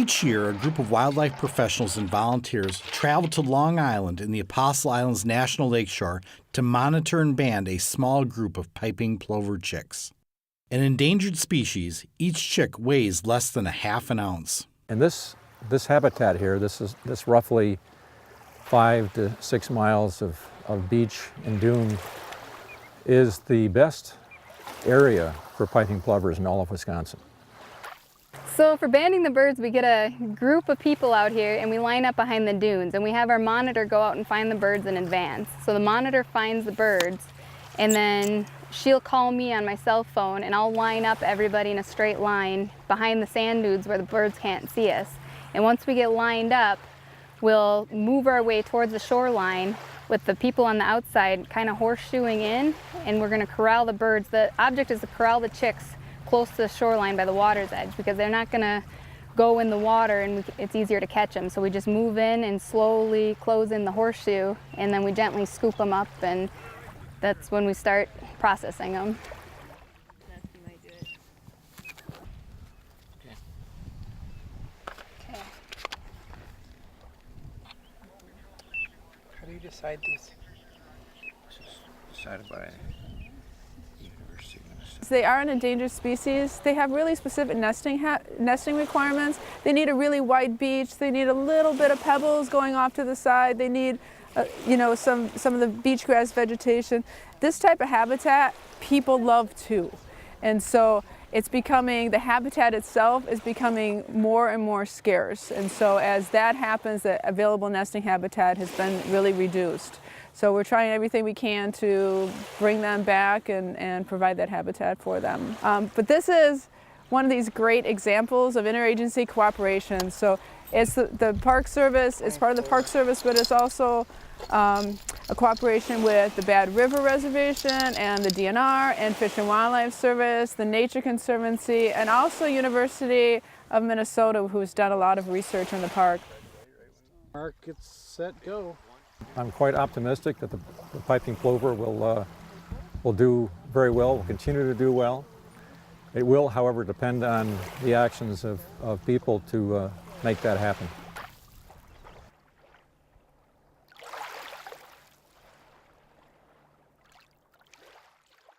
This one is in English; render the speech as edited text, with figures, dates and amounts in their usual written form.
Each year, a group of wildlife professionals and volunteers travel to Long Island in the Apostle Islands National Lakeshore to monitor and band a small group of piping plover chicks. An endangered species, each chick weighs less than a half an ounce. And this habitat here, this roughly 5 to 6 miles of beach and dune, is the best area for piping plovers in all of Wisconsin. So for banding the birds, we get a group of people out here and we line up behind the dunes, and we have our monitor go out and find the birds in advance. So the monitor finds the birds, and then she'll call me on my cell phone, and I'll line up everybody in a straight line behind the sand dunes where the birds can't see us. And once we get lined up, we'll move our way towards the shoreline with the people on the outside kind of horseshoeing in, and we're going to corral the birds. The object is to corral the chicks close to the shoreline by the water's edge, because they're not going to go in the water and it's easier to catch them. So we just move in and slowly close in the horseshoe, and then we gently scoop them up, and that's when we start processing them. How do you decide these? This is decided by university. They are an endangered species. They have really specific nesting requirements. They need a really wide beach. They need a little bit of pebbles going off to the side. They need, some of the beach grass vegetation. This type of habitat people love too, and so it's becoming, the habitat itself is becoming more and more scarce. And so as that happens, the available nesting habitat has been really reduced. So we're trying everything we can to bring them back and provide that habitat for them. But this is one of these great examples of interagency cooperation. So it's the Park Service, it's part of the Park Service, but it's also a cooperation with the Bad River Reservation and the DNR and Fish and Wildlife Service, the Nature Conservancy, and also University of Minnesota, who's done a lot of research in the park. Mark, it's set, go. I'm quite optimistic that the piping plover will do very well, will continue to do well. It will, however, depend on the actions of people to make that happen.